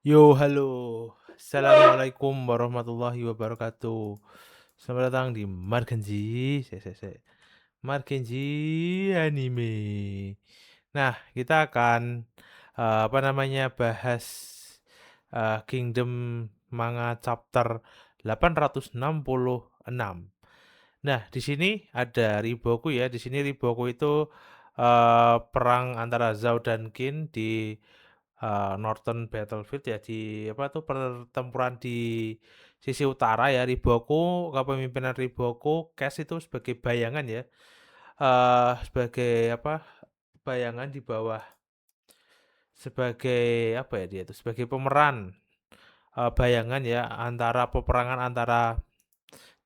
Yo, halo. Assalamualaikum warahmatullahi wabarakatuh. Selamat datang di Markenzi. Markenzi Anime. Nah, kita akan bahas Kingdom Manga chapter 866. Nah, di sini ada Riboku ya. Di sini Riboku itu perang antara Zhao dan Qin di Northern Battlefield ya, di apa tuh, pertempuran di sisi utara ya. Riboku, kepemimpinan Riboku Cash itu sebagai bayangan ya. Sebagai apa? Bayangan di bawah, sebagai apa ya, dia itu sebagai pemeran, bayangan ya, antara peperangan antara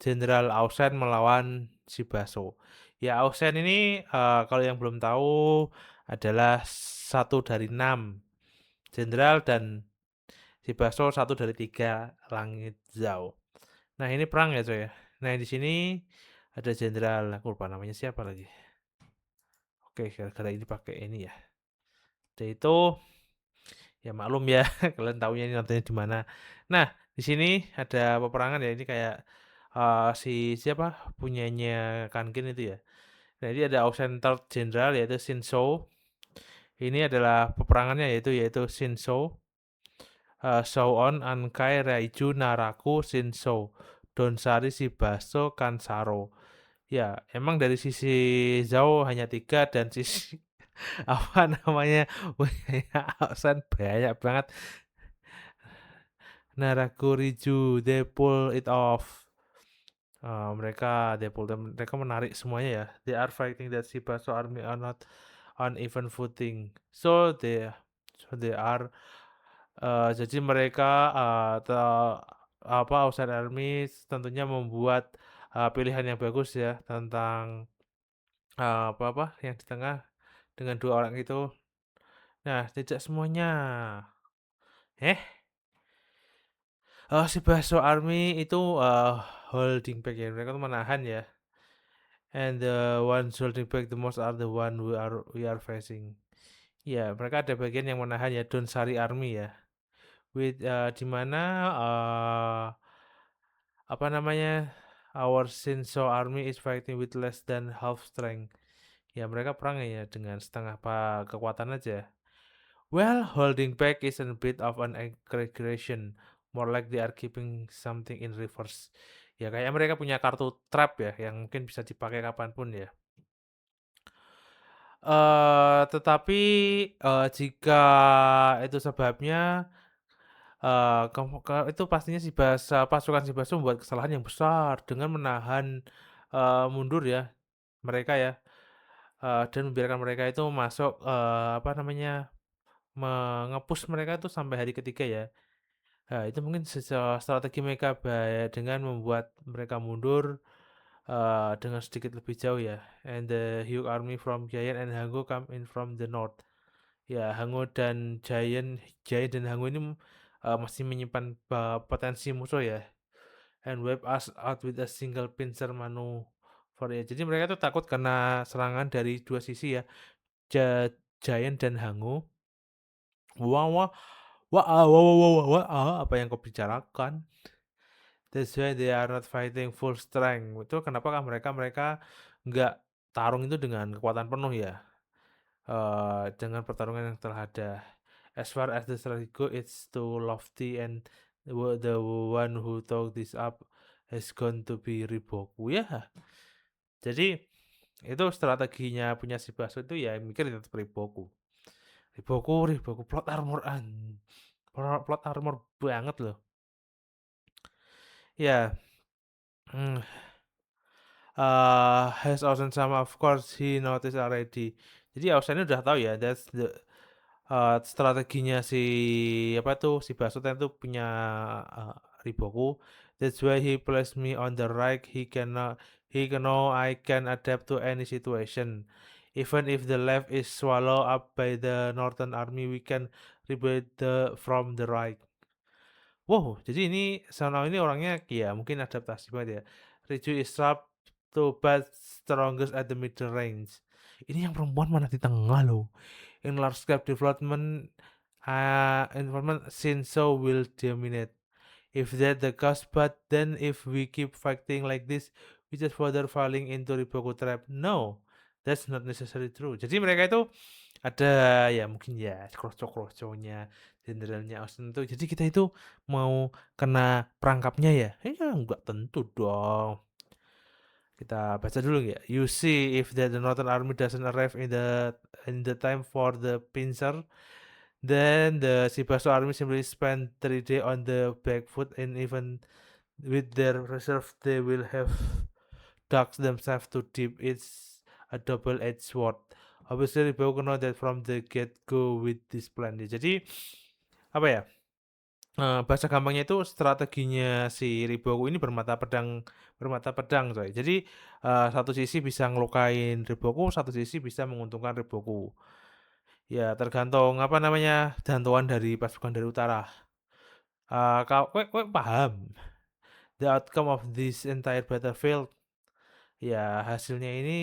Jenderal Ausen melawan Shibaso. Ya, Ausen ini kalau yang belum tahu adalah satu dari 6 jenderal, dan Shibaso satu dari 3 langit Zhao. Nah, ini perang ya coy ya. Nah, di sini ada jenderal, aku lupa namanya siapa lagi. Oke, gara-gara ini pakai ini ya. Jadi itu ya maklum ya, kalian taunya ini nontonnya di mana. Nah, di sini ada peperangan ya, ini kayak si siapa punyanya Kankin itu ya. Nah, ini ada Ausen Third General yaitu Shinso. Ini adalah peperangannya yaitu Shinso, Shouon, Ankai, Raiju, Naraku, Shinso, Donsari, Shibaso, Kansaro. Ya, emang dari sisi Zhao hanya 3, dan sisi apa namanya, punyanya Ausen banyak banget. Naraku, Riju, they pull it off. Mereka menarik semuanya ya. They are fighting that Shibaso army are not on even footing. So they are, jadi mereka, outside army tentunya membuat pilihan yang bagus ya tentang apa-apa yang di tengah dengan 2 orang itu. Nah, tidak semuanya. Eh, Shibaso army itu holding back ya. Mereka tuh menahan ya. And the ones holding back the most are the one we are facing. Ya, mereka ada bagian yang menahan ya, Donsari Army ya. Di mana apa namanya, our Shinso Army is fighting with less than half strength. Ya, mereka perang ya dengan setengah kekuatan aja. Well, holding back is a bit of an aggression. More like they are keeping something in reverse. Ya, kayak mereka punya kartu trap ya, yang mungkin bisa dipakai kapanpun ya. Tetapi, jika itu sebabnya, itu pastinya pasukan Shibasu membuat kesalahan yang besar dengan menahan mundur ya mereka ya, dan membiarkan mereka itu masuk, apa namanya, mereka itu sampai hari ketiga ya. Nah, itu mungkin strategi mereka dengan membuat mereka mundur dengan sedikit lebih jauh ya. And the Hyuk army from Giant and Hango come in from the north. Ya, Hango dan Giant dan Hango ini masih menyimpan potensi musuh ya. And wipe us out with a single pincer maneuver ya. Jadi mereka tuh takut karena serangan dari 2 sisi ya. Giant dan Hango. Wah, wah, wah, wah, wah, wah, wah, apa yang kau bicarakan? That's why they are not fighting full strength. Itu kenapa mereka nggak tarung itu dengan kekuatan penuh ya. Dengan pertarungan yang telah ada. As far as the strategy go, it's too lofty, and the one who took this up is going to be Riboku ya. Jadi itu strateginya punya si Baso itu ya, mikir tetap Riboku. Riboku plot armor banget loh. Ya, hmm, has Ocean sama, of course he noticed already. Jadi Ocean udah tahu ya, that's the strateginya si apa tuh, si Basutan tuh punya Riboku. That's why he placed me on the right. He can know I can adapt to any situation. Even if the left is swallowed up by the northern army, we can rebuild from the right. Wow, jadi ini Sanao ini orangnya ya mungkin adaptasi banget ya. Riju is sharp to but strongest at the middle range. Ini yang perempuan mana di tengah loh. In large scale development, Informant Shinzo will dominate. If that the cause, but then if we keep fighting like this, we just further falling into Riboku trap. No, that's not necessarily true. Jadi mereka itu ada ya mungkin ya kroco-kroconya jenderalnya Austin itu. Jadi kita itu mau kena perangkapnya ya? Ya nggak tentu dong. Kita baca dulu ya. You see if the Northern Army doesn't arrive in the time for the pincer, then the Shibasu army simply spend 3 days on the back foot, and even with their reserve they will have dug themselves too deep. It's a double-edged sword. Obviously Riboku know that from the get-go with this plan. Jadi apa ya? Bahasa gampangnya itu strateginya si Riboku ini bermata pedang coy. Jadi satu sisi bisa ngelukain Riboku, satu sisi bisa menguntungkan Riboku. Ya tergantung apa namanya bantuan dari pasukan dari utara. Kau kowe paham the outcome of this entire battlefield? Ya hasilnya ini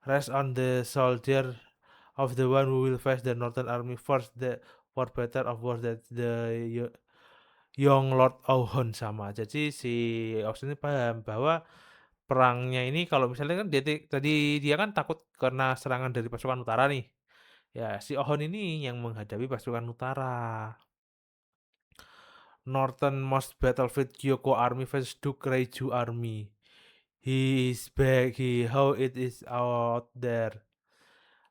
rest on the soldier of the one who will face the Northern Army first, the for better of worse that the Young Lord Auhon sama. Jadi si Austin ini paham bahwa perangnya ini kalau misalnya kan tadi dia kan takut karena serangan dari pasukan utara nih. Ya, si Ohon ini yang menghadapi pasukan utara. Northernmost battlefield Kyoko Army versus Duke Reiju Army. He is back. How it is out there.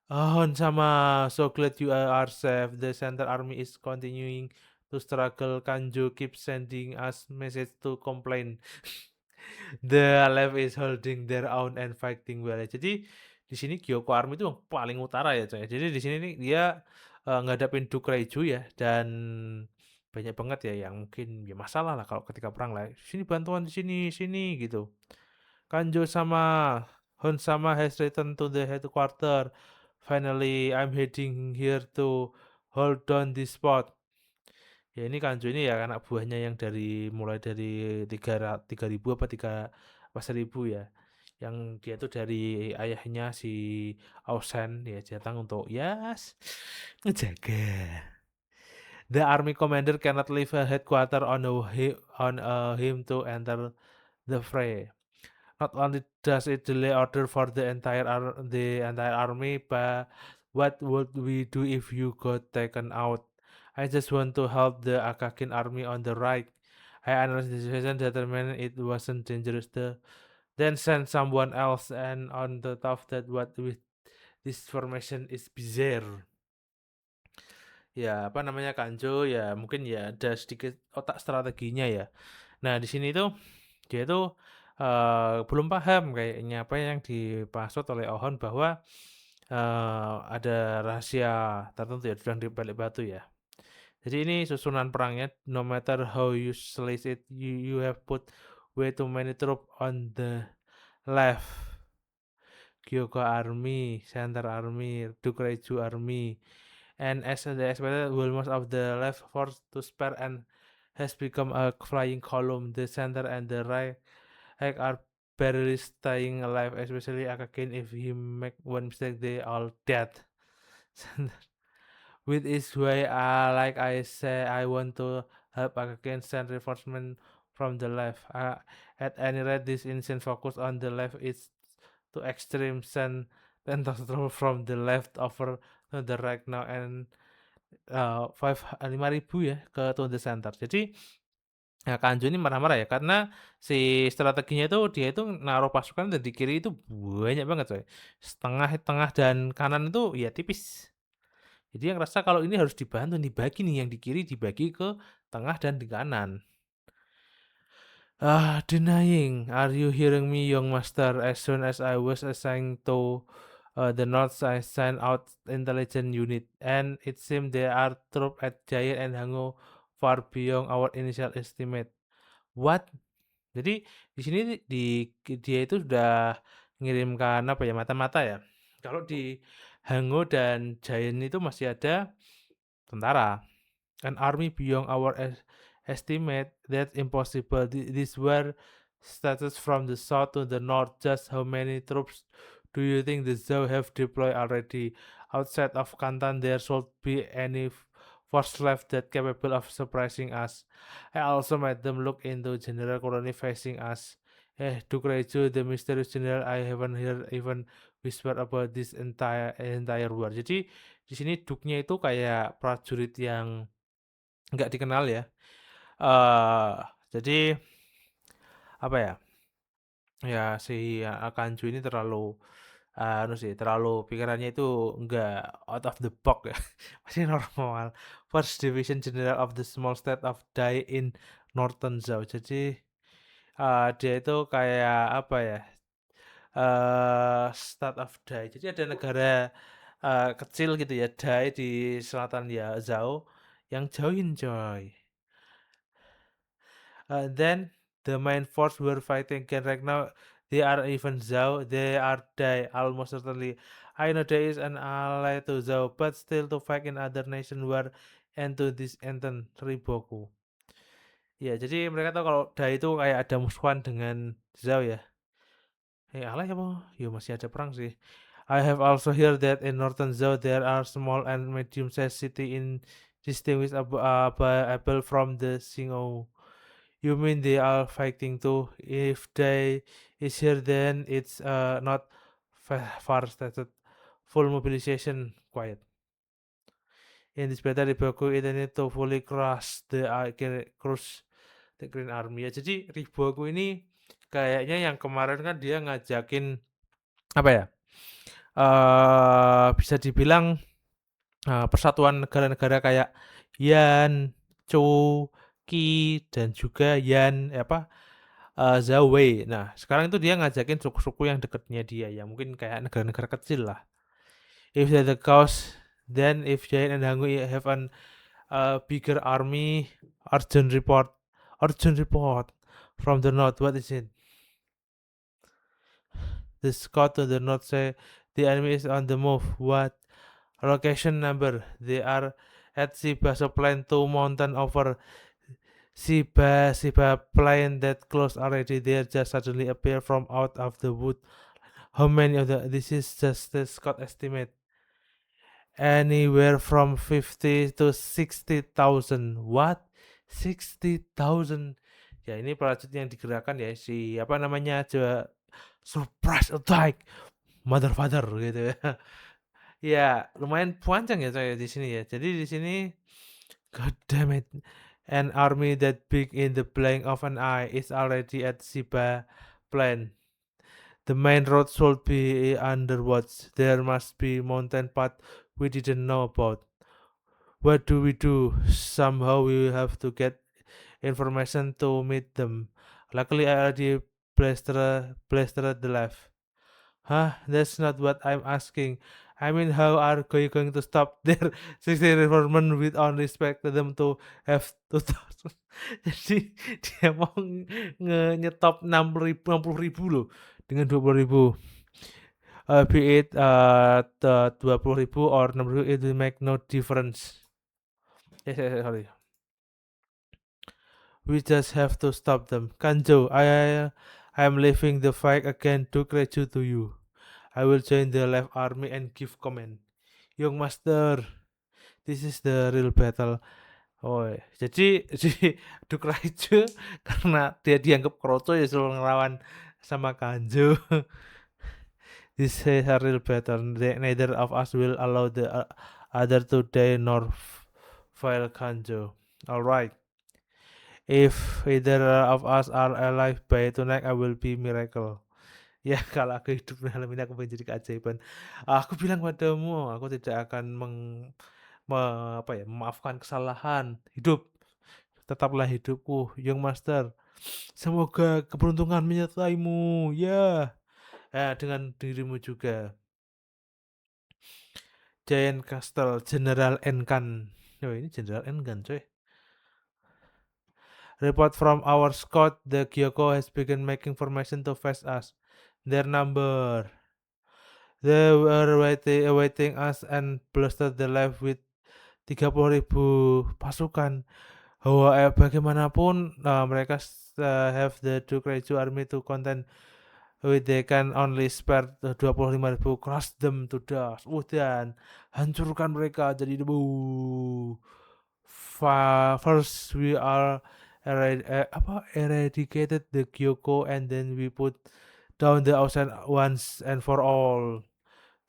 Ohon sama, so glad you are safe. The Center Army is continuing to struggle. Kanjo keeps sending us message to complain. The left is holding their own and fighting well. Jadi di sini Gyoko Army itu yang paling utara ya coy. Jadi di sini nih dia ngadapin Duke Reiju ya, dan banyak banget ya yang mungkin ya masalah lah kalau ketika perang lah. Sini bantuan di sini gitu. Kanjo sama Hon sama has returned to the headquarter. Finally, I'm heading here to hold down this spot. Ya ini Kanjo ini ya anak buahnya yang mulai dari 3.000 apa 1.000 ya. Yang dia tuh dari ayahnya si Ausen ya datang untuk ngejaga. The army commander cannot leave a headquarter on him to enter the fray. Not only does it delay order for the entire army, but what would we do if you got taken out? I just want to help the Akakin army on the right. I analyzed the situation, determined it wasn't dangerous. Then send someone else, and on the top that what with this formation is bizarre. Ya apa namanya Kanjo ya mungkin ya ada sedikit otak strateginya ya. Nah di sini tuh dia tuh belum paham kayaknya apa yang dimaksud oleh Ohon bahwa ada rahasia tertentu ya sedang di balik batu ya. Jadi ini susunan perangnya. No matter how you slice it, you have put way too many troops on the left. Kyogo Army, Center Army, Dukereju Army, and as the expected, most of the left force to spare and has become a flying column. The center and the right are barely staying alive, especially Akakin. If he make one mistake, they all dead. With his way, like I say, I want to help Akakin send reinforcement from the left. At any rate, this instant focus on the left is to extreme send tentacles from the left over to the right now, and 5.000 ya ke to the center. Jadi ya Kanjo ini marah-marah ya karena si strateginya itu dia itu naruh pasukan dari kiri itu banyak banget coy. Setengah, tengah dan kanan itu ya tipis. Jadi yang rasa kalau ini harus dibantu dibagi nih, yang di kiri dibagi ke tengah dan di kanan. Denying. Are you hearing me, young master? As soon as I was assigned to the north, I sent out intelligence unit, and it seemed they are troops at Giant and Hango far beyond our initial estimate. What? Jadi di sini dia itu sudah mengirimkan apa ya mata-mata ya. Kalau di Hango dan Giant itu masih ada tentara. An army beyond our estimate, that's impossible. These were status from the south to the north. Just how many troops Do you think the Zhao have deployed already? Outside of Kantan, there should be any force left that capable of surprising us. I also made them look into general colony facing us. Duke Reju, the mysterious general, I haven't heard even whisper about this entire war. Jadi di sini Duke-nya itu kayak prajurit yang nggak dikenal ya. eh jadi apa ya? Ya si Kanju ini terlalu anu sih, terlalu pikirannya itu nggak out of the box ya. Masih normal. First Division General of the small state of Dai in Northern Zhao. Jadi dia itu kayak apa ya? State of Dai. Jadi ada negara kecil gitu ya, Dai di selatan ya Zhao yang join coy. Then the main force were fighting again right now. They are even Zhao. They are die almost certainly. I know there is an ally to Zhao, but still to fight in other nation war and to this enten Riboku. Ya, jadi mereka tahu kalau Dai itu kayak ada musuhan dengan Zhao ya. Ally apa? Ya masih ada perang sih. I have also heard that in Northern Zhao there are small and medium-sized city in distinguished able from the Xingou. You mean they are fighting too? If they is here, then it's not far stated. Full mobilization, quiet. In this battle, Riboku it need to fully crush the Green Army. Ya, jadi Riboku ini kayaknya yang kemarin kan dia ngajakin apa ya? Bisa dibilang persatuan negara-negara kayak Yan, Chu, Qi dan juga Yan Zhao Wei. Nah, sekarang itu dia ngajakin suku-suku yang dekatnya dia ya, mungkin kayak negara-negara kecil lah. If that's the cause, then if Jain and Hangui have an bigger army, urgent report, urgent report from the north. What is it? The scout to the north say the enemy is on the move. What location number? They are at Sibaso Plain 2 mountain over Siba Plain that close already. They just suddenly appear from out of the wood. How many of the? This is just the Scott estimate. Anywhere from 50 to 60,000. What? 60,000. Ya ini prajurit yang digerakkan ya si apa namanya coba surprise attack mother father gitu ya. Ya lumayan panjang ya coy di sini ya. Jadi di sini god damn it. An army that big in the blink of an eye is already at Siba Plain. The main road should be under watch. There must be mountain path we didn't know about. What do we do? Somehow we will have to get information to meet them. Luckily, I already plastered the life. Huh? That's not what I'm asking. I mean, how are you going to stop their 60 reformment with on respect to them to have 2000? Jadi dia mau nyetop 60.000 loh dengan 20.000. Be it 20.000 or 60.000, it will make no difference. Sorry. We just have to stop them. Kanjo, I am leaving the fight again to Kreju to you. I will join the left army and give command. Young Master, this is the real battle. Oh, jadi si Duke Raiju karena dia dianggap kroco ya suruh ngelawan sama Kanjo. This is a real battle. Neither of us will allow the other to die nor fail Kanjo. Alright. If either of us are alive by tonight, I will be miracle. Ya, kalau aku hidup malam ini aku menjadi keajaiban. Aku bilang padamu, aku tidak akan memaafkan kesalahan. Hidup, tetaplah hidupku, Young Master. Semoga keberuntungan menyertaimu. Ya, dengan dirimu juga. Giant Castle General Enkan. Oh, ini General Enkan, coy. Report from our scout, the Kyoko has begun making formation to face us. Their number. They were awaiting us and blasted the life with 30.000 pasukan. Bagaimanapun mereka have the Duke Reiju army to contend They can only spare 25.000, crush them to dust. Dan hancurkan mereka jadi debu. First we are eradicated the Kyoko, and then we put down the ocean once and for all.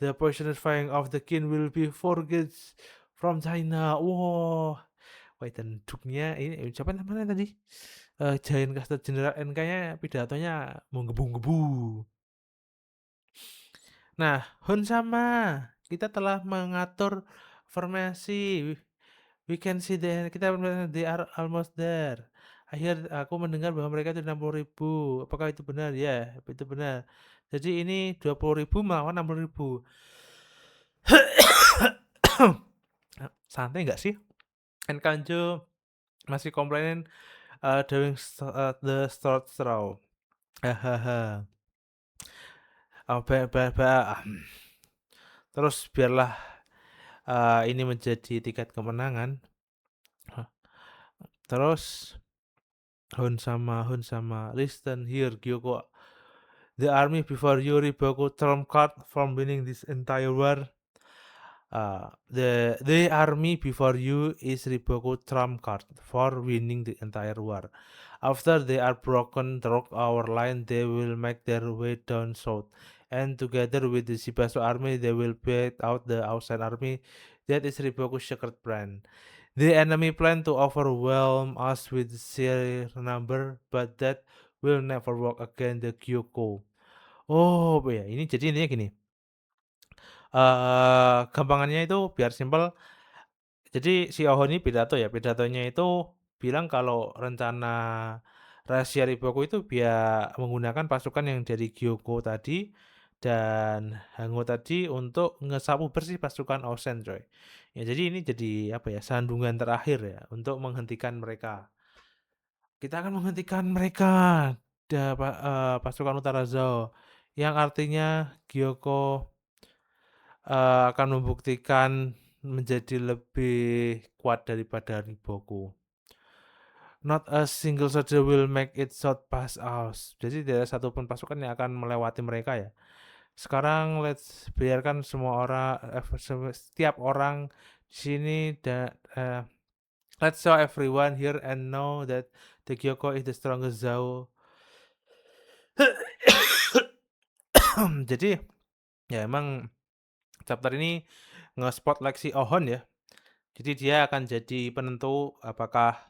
The personifying of the king will be forged from China. Wow. Wah, tanduknya ini siapa namanya tadi? Giant Caster General N kayaknya pidatonya menggebu-gebu. Nah, Hun sama kita telah mengatur formasi. We can see kita they are almost there. Aku mendengar bahwa mereka itu 60.000. Apakah itu benar? Ya, itu benar. Jadi ini 20.000 melawan 60.000. Santai nggak sih? Kanjo masih komplainin doing the short straw. Hahaha. Terus biarlah ini menjadi tiket kemenangan. Terus Hun sama listen here Gyoko. The army before you Riboku trump card from winning this entire war. The army before you is Riboku trump card for winning the entire war. After they are broken through our line, they will make their way down south, and together with the Shibasu army, they will beat out the outside army. That is Riboku's secret plan. The enemy plan to overwhelm us with sheer number, but that will never work against the Kyoko. Oh, ya, ini jadi intinya gini. Gampangannya itu biar simpel. Jadi si Oho ini pidatonya itu bilang kalau rencana rahasia Riboku itu biar menggunakan pasukan yang dari Gyoko tadi dan Hango tadi untuk ngesapu bersih pasukan Osen, coy. Ya jadi ini jadi apa ya, sandungan terakhir ya untuk menghentikan mereka. Kita akan menghentikan mereka, pasukan Utara Zhao, yang artinya Gyoko akan membuktikan menjadi lebih kuat daripada Riboku. Not a single soldier will make it short past us. Jadi tidak ada satupun pasukan yang akan melewati mereka ya. Sekarang biarkan semua orang, setiap orang di sini dan let's show everyone here and know that the Gyoko is the strongest Zhao. Jadi ya emang chapter ini nge-spotlight si Ohon ya. Jadi dia akan jadi penentu apakah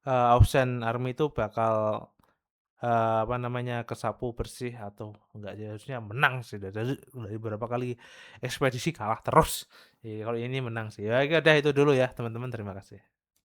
Ausen Army itu bakal kesapu bersih atau enggak. Dia harusnya menang sih dari beberapa kali ekspedisi kalah terus. Kalau ini menang sih. Ya udah itu dulu ya teman-teman, terima kasih.